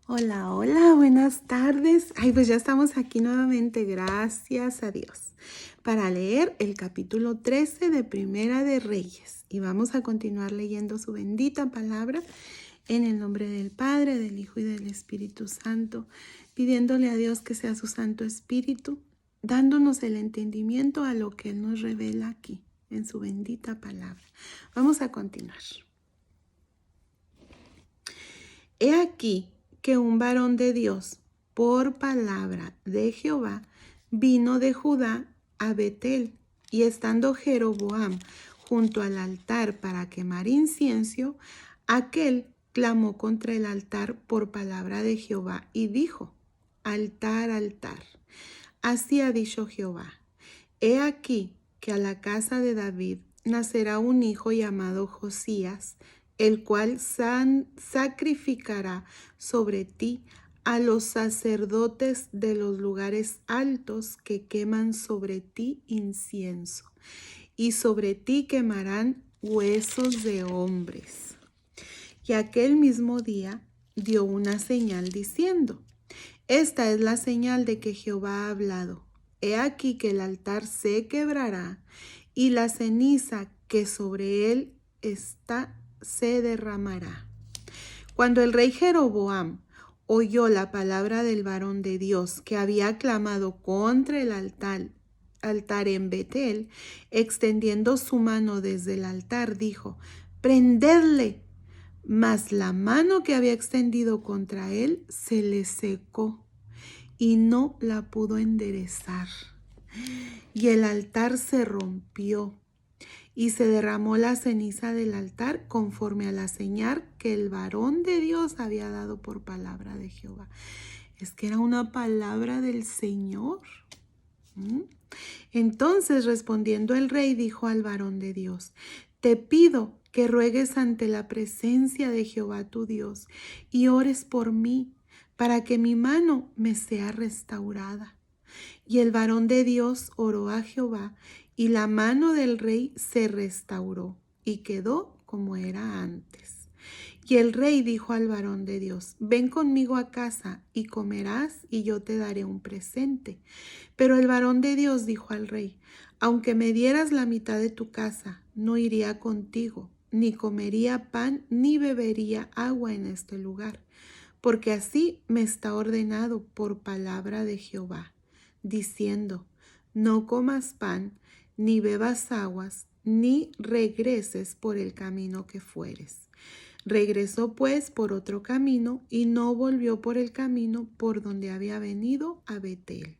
Hola, hola, buenas tardes. Pues ya estamos aquí nuevamente, gracias a Dios, para leer el capítulo 13 de Primera de Reyes. Y vamos a continuar leyendo su bendita palabra en el nombre del Padre, del Hijo y del Espíritu Santo, pidiéndole a Dios que sea su Santo Espíritu, dándonos el entendimiento a lo que Él nos revela aquí, en su bendita palabra. Vamos a continuar. He aquí que un varón de Dios, por palabra de Jehová, vino de Judá a Betel, y estando Jeroboam junto al altar para quemar incienso, aquel clamó contra el altar por palabra de Jehová y dijo: altar, altar. Así ha dicho Jehová: he aquí que a la casa de David nacerá un hijo llamado Josías, el cual sacrificará sobre ti a los sacerdotes de los lugares altos que queman sobre ti incienso, y sobre ti quemarán huesos de hombres. Y aquel mismo día dio una señal diciendo: esta es la señal de que Jehová ha hablado. He aquí que el altar se quebrará y la ceniza que sobre él está se derramará. Cuando el rey Jeroboam oyó la palabra del varón de Dios que había clamado contra el altar en Betel, extendiendo su mano desde el altar, dijo: prendedle. Mas la mano que había extendido contra él se le secó y no la pudo enderezar. Y el altar se rompió y se derramó la ceniza del altar conforme a la señal que el varón de Dios había dado por palabra de Jehová. Es que era una palabra del Señor. Entonces, respondiendo el rey, dijo al varón de Dios: te pido que ruegues ante la presencia de Jehová tu Dios y ores por mí, para que mi mano me sea restaurada. Y el varón de Dios oró a Jehová, y la mano del rey se restauró y quedó como era antes. Y el rey dijo al varón de Dios: ven conmigo a casa y comerás, y yo te daré un presente. Pero el varón de Dios dijo al rey: aunque me dieras la mitad de tu casa, no iría contigo, ni comería pan, ni bebería agua en este lugar, porque así me está ordenado por palabra de Jehová, diciendo: no comas pan, ni bebas aguas, ni regreses por el camino que fueres. Regresó pues por otro camino y no volvió por el camino por donde había venido a Betel.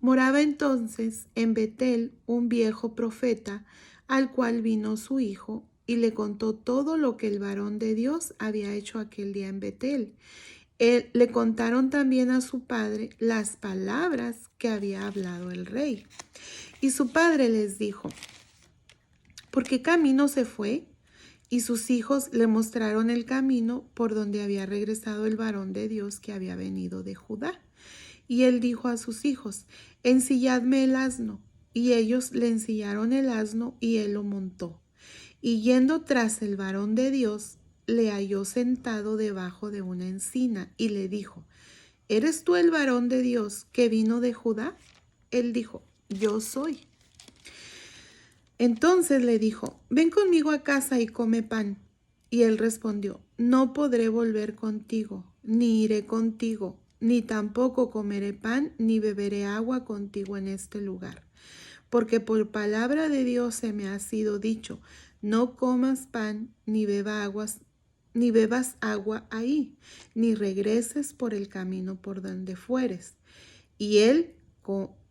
Moraba entonces en Betel un viejo profeta, al cual vino su hijo y le contó todo lo que el varón de Dios había hecho aquel día en Betel. Le contaron también a su padre las palabras que había hablado el rey. Y su padre les dijo: ¿por qué camino se fue? Y sus hijos le mostraron el camino por donde había regresado el varón de Dios que había venido de Judá. Y él dijo a sus hijos: ensilladme el asno. Y ellos le ensillaron el asno y él lo montó. Y yendo tras el varón de Dios, le halló sentado debajo de una encina y le dijo: ¿eres tú el varón de Dios que vino de Judá? Él dijo: yo soy. Entonces le dijo: ven conmigo a casa y come pan. Y él respondió: no podré volver contigo, ni iré contigo, ni tampoco comeré pan, ni beberé agua contigo en este lugar. Porque por palabra de Dios se me ha sido dicho: no comas pan, ni bebas agua ahí, ni regreses por el camino por donde fueres. Y él,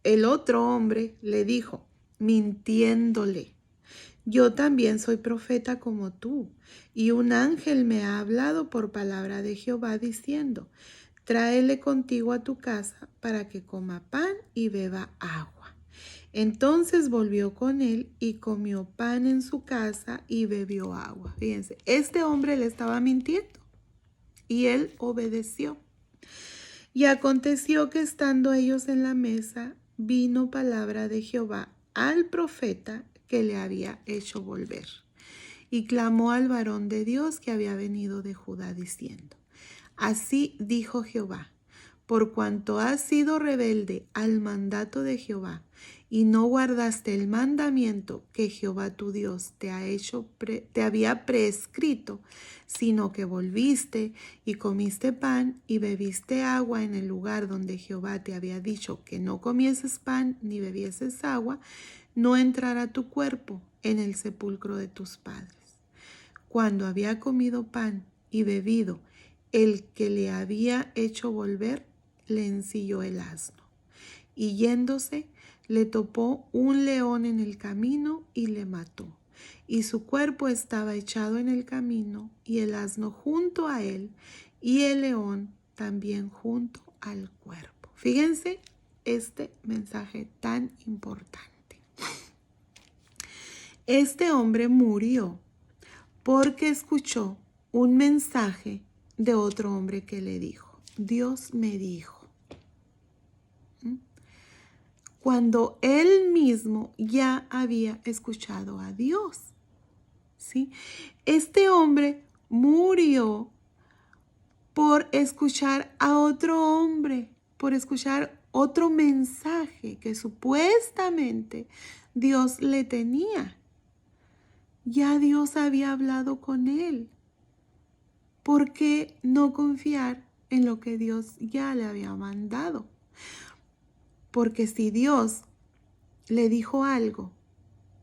el otro hombre, le dijo, mintiéndole: yo también soy profeta como tú, y un ángel me ha hablado por palabra de Jehová diciendo: tráele contigo a tu casa para que coma pan y beba agua. Entonces volvió con él y comió pan en su casa y bebió agua. Fíjense, este hombre le estaba mintiendo y él obedeció. Y aconteció que estando ellos en la mesa, vino palabra de Jehová al profeta que le había hecho volver. Y clamó al varón de Dios que había venido de Judá diciendo: Así dijo Jehová: por cuanto has sido rebelde al mandato de Jehová, y no guardaste el mandamiento que Jehová tu Dios te había prescrito, sino que volviste y comiste pan y bebiste agua en el lugar donde Jehová te había dicho que no comieses pan ni bebieses agua, no entrará tu cuerpo en el sepulcro de tus padres. Cuando había comido pan y bebido, el que le había hecho volver le ensilló el asno, y yéndose le topó un león en el camino y le mató. Y su cuerpo estaba echado en el camino, y el asno junto a él, y el león también junto al cuerpo. Fíjense este mensaje tan importante. Este hombre murió porque escuchó un mensaje de otro hombre que le dijo: Dios me dijo. Cuando él mismo ya había escuchado a Dios, ¿sí? Este hombre murió por escuchar a otro hombre, por escuchar otro mensaje que supuestamente Dios le tenía. Ya Dios había hablado con él. ¿Por qué no confiar en lo que Dios ya le había mandado? Porque si Dios le dijo algo,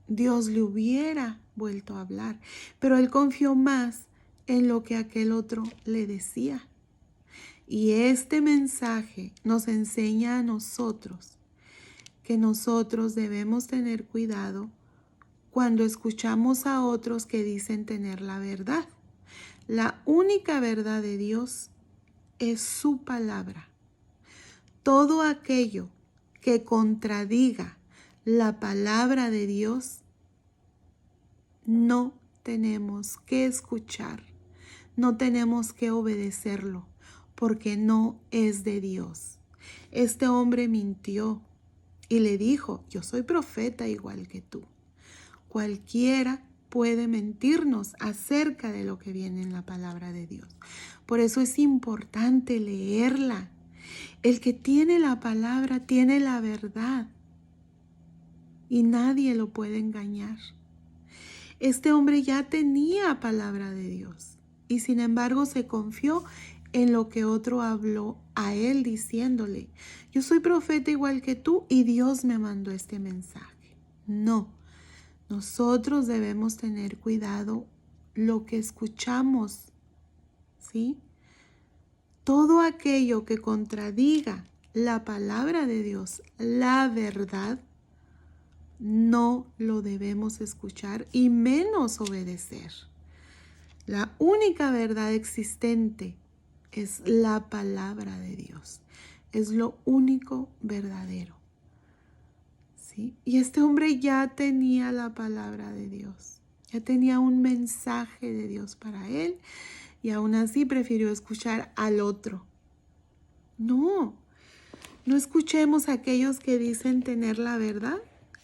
Dios le hubiera vuelto a hablar. Pero él confió más en lo que aquel otro le decía. Y este mensaje nos enseña a nosotros que nosotros debemos tener cuidado cuando escuchamos a otros que dicen tener la verdad. La única verdad de Dios es su palabra. Todo aquello que contradiga la palabra de Dios, no tenemos que escuchar, no tenemos que obedecerlo, porque no es de Dios. Este hombre mintió y le dijo: yo soy profeta igual que tú. Cualquiera puede mentirnos acerca de lo que viene en la palabra de Dios. Por eso es importante leerla. El que tiene la palabra tiene la verdad y nadie lo puede engañar. Este hombre ya tenía palabra de Dios y sin embargo se confió en lo que otro habló a él diciéndole: yo soy profeta igual que tú y Dios me mandó este mensaje. No, nosotros debemos tener cuidado lo que escuchamos, ¿sí? Todo aquello que contradiga la palabra de Dios, la verdad, no lo debemos escuchar y menos obedecer. La única verdad existente es la palabra de Dios. Es lo único verdadero, ¿sí? Y este hombre ya tenía la palabra de Dios. Ya tenía un mensaje de Dios para él. Y aún así prefirió escuchar al otro. No escuchemos a aquellos que dicen tener la verdad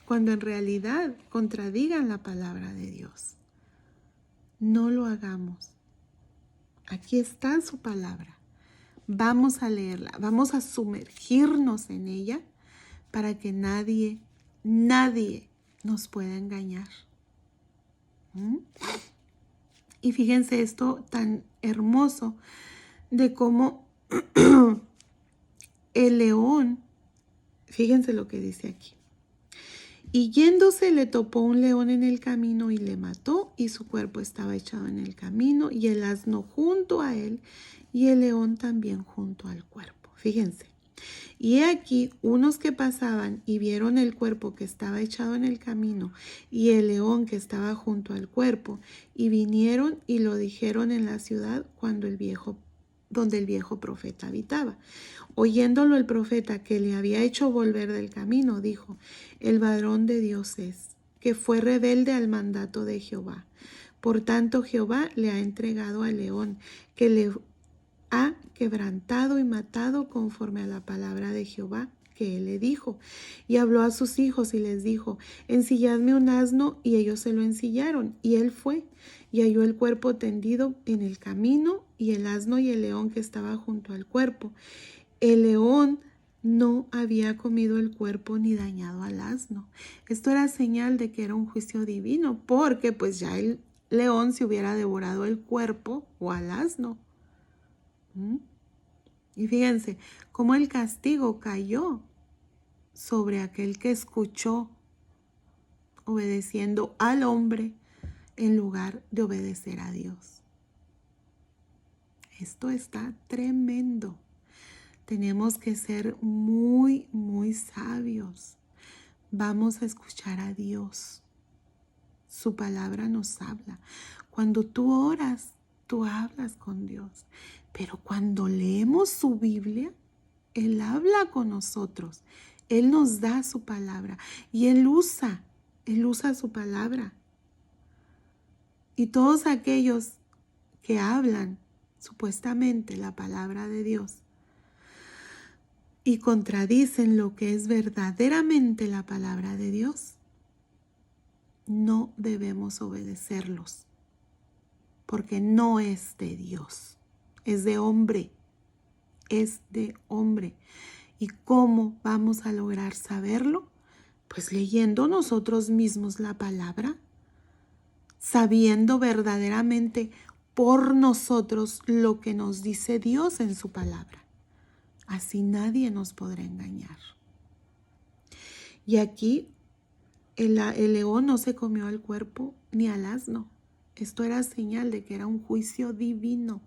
cuando en realidad contradigan la palabra de Dios. No lo hagamos. Aquí está su palabra. Vamos a leerla, vamos a sumergirnos en ella para que nadie nos pueda engañar. Y fíjense esto tan hermoso de cómo el león, fíjense lo que dice aquí. Y yéndose le topó un león en el camino y le mató, y su cuerpo estaba echado en el camino, y el asno junto a él, y el león también junto al cuerpo. Fíjense. Y he aquí unos que pasaban y vieron el cuerpo que estaba echado en el camino y el león que estaba junto al cuerpo, y vinieron y lo dijeron en la ciudad donde el viejo profeta habitaba. Oyéndolo el profeta que le había hecho volver del camino, dijo: el varón de Dios es, que fue rebelde al mandato de Jehová. Por tanto Jehová le ha entregado al león, que le ha quebrantado y matado conforme a la palabra de Jehová que él le dijo. Y habló a sus hijos y les dijo: ensilladme un asno, y ellos se lo ensillaron. Y él fue y halló el cuerpo tendido en el camino, y el asno y el león que estaba junto al cuerpo. El león no había comido el cuerpo ni dañado al asno. Esto era señal de que era un juicio divino, porque pues ya el león se hubiera devorado el cuerpo o al asno. Y fíjense cómo el castigo cayó sobre aquel que escuchó obedeciendo al hombre en lugar de obedecer a Dios. Esto está tremendo. Tenemos que ser muy, muy sabios. Vamos a escuchar a Dios. Su palabra nos habla. Cuando tú oras, tú hablas con Dios. Pero cuando leemos su Biblia, Él habla con nosotros. Él nos da su palabra y Él usa su palabra. Y todos aquellos que hablan supuestamente la palabra de Dios y contradicen lo que es verdaderamente la palabra de Dios, no debemos obedecerlos, porque no es de Dios, es de hombre, es de hombre. ¿Y cómo vamos a lograr saberlo? Pues leyendo nosotros mismos la palabra, sabiendo verdaderamente por nosotros lo que nos dice Dios en su palabra. Así nadie nos podrá engañar. Y aquí el león no se comió al cuerpo ni al asno. Esto era señal de que era un juicio divino.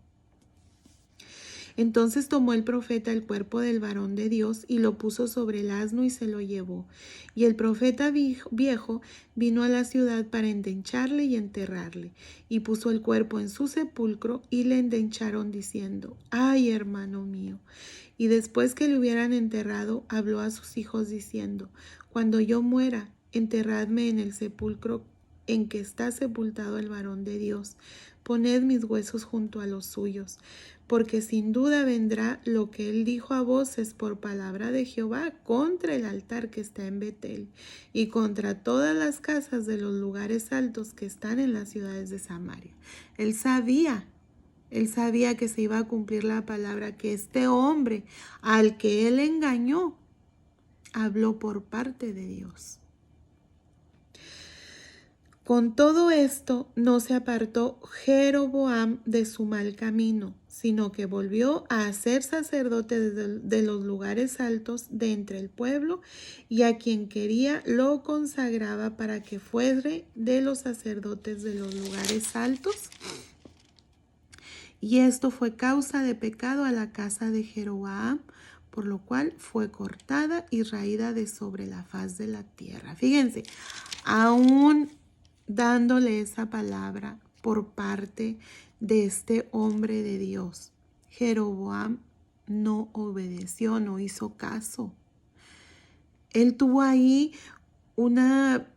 Entonces tomó el profeta el cuerpo del varón de Dios y lo puso sobre el asno y se lo llevó. Y el profeta viejo vino a la ciudad para endencharle y enterrarle. Y puso el cuerpo en su sepulcro y le endencharon diciendo: ¡ay, hermano mío! Y después que le hubieran enterrado, habló a sus hijos diciendo: cuando yo muera, enterradme en el sepulcro en que está sepultado el varón de Dios. Poned mis huesos junto a los suyos, porque sin duda vendrá lo que él dijo a voces por palabra de Jehová contra el altar que está en Betel y contra todas las casas de los lugares altos que están en las ciudades de Samaria. Él sabía que se iba a cumplir la palabra, que este hombre al que él engañó habló por parte de Dios. Con todo esto no se apartó Jeroboam de su mal camino, sino que volvió a ser sacerdote de los lugares altos de entre el pueblo, y a quien quería lo consagraba para que fuere de los sacerdotes de los lugares altos. Y esto fue causa de pecado a la casa de Jeroboam, por lo cual fue cortada y raída de sobre la faz de la tierra. Fíjense, aún dándole esa palabra por parte de este hombre de Dios, Jeroboam no obedeció, no hizo caso. Él tuvo ahí una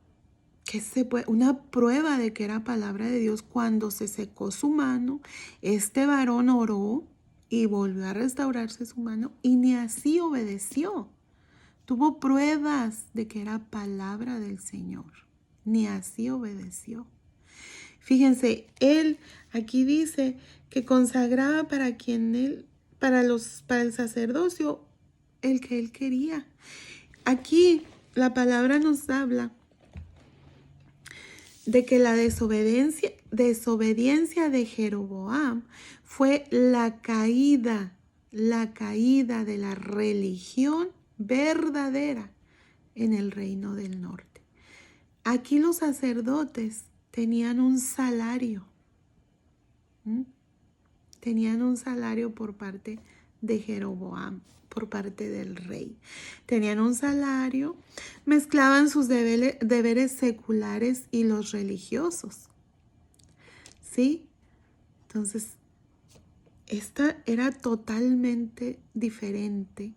prueba de que era palabra de Dios cuando se secó su mano. Este varón oró y volvió a restaurarse su mano y ni así obedeció. Tuvo pruebas de que era palabra del Señor. Ni así obedeció. Fíjense, él aquí dice que consagraba para el sacerdocio el que él quería. Aquí la palabra nos habla de que la desobediencia de Jeroboam fue la caída de la religión verdadera en el reino del norte. Aquí los sacerdotes tenían un salario. Tenían un salario por parte de Jeroboam, por parte del rey. Tenían un salario, mezclaban sus deberes seculares y los religiosos. ¿Sí? Entonces, esta era totalmente diferente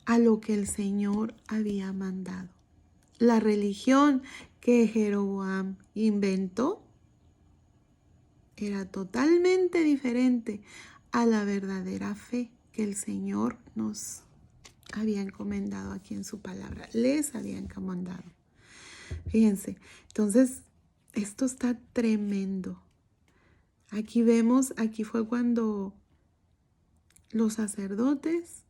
a lo que el Señor había mandado. La religión que Jeroboam inventó era totalmente diferente a la verdadera fe que el Señor nos había encomendado aquí en su palabra. Les había encomendado. Fíjense, entonces esto está tremendo. Aquí vemos, aquí fue cuando los sacerdotes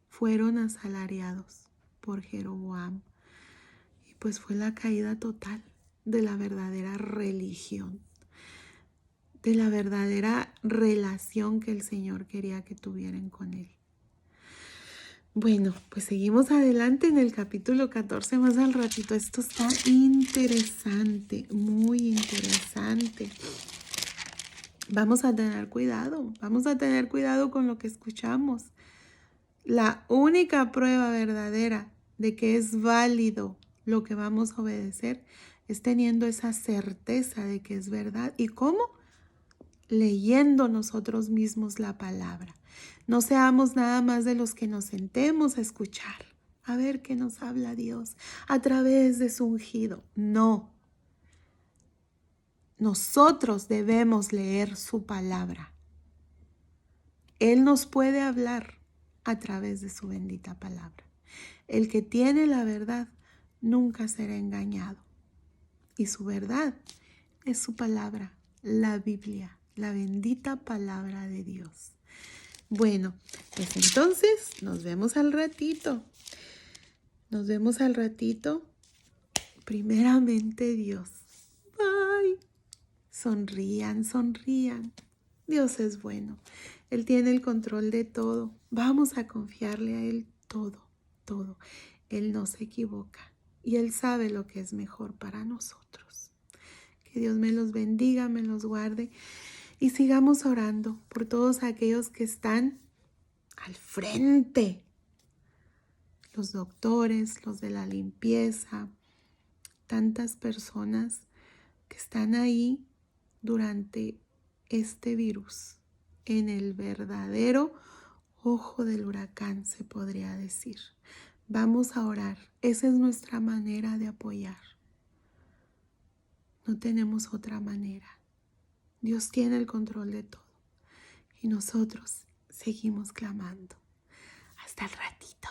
fueron asalariados por Jeroboam. Y pues fue la caída total de la verdadera religión, de la verdadera relación que el Señor quería que tuvieran con Él. Bueno, pues seguimos adelante en el capítulo 14 más al ratito. Esto está interesante, muy interesante. Vamos a tener cuidado con lo que escuchamos. La única prueba verdadera de que es válido lo que vamos a obedecer es teniendo esa certeza de que es verdad. ¿Y cómo? Leyendo nosotros mismos la palabra. No seamos nada más de los que nos sentemos a escuchar, a ver qué nos habla Dios a través de su ungido. No. Nosotros debemos leer su palabra. Él nos puede hablar a través de su bendita palabra. El que tiene la verdad nunca será engañado. Y su verdad es su palabra, la Biblia, la bendita palabra de Dios. Bueno, pues entonces nos vemos al ratito. Nos vemos al ratito. Primeramente Dios. Bye. Sonrían, sonrían. Dios es bueno. Él tiene el control de todo. Vamos a confiarle a Él todo, todo. Él no se equivoca y Él sabe lo que es mejor para nosotros. Que Dios me los bendiga, me los guarde y sigamos orando por todos aquellos que están al frente. Los doctores, los de la limpieza, tantas personas que están ahí durante este virus, en el verdadero ojo del huracán, se podría decir. Vamos a orar. Esa es nuestra manera de apoyar. No tenemos otra manera. Dios tiene el control de todo. Y nosotros seguimos clamando. Hasta el ratito.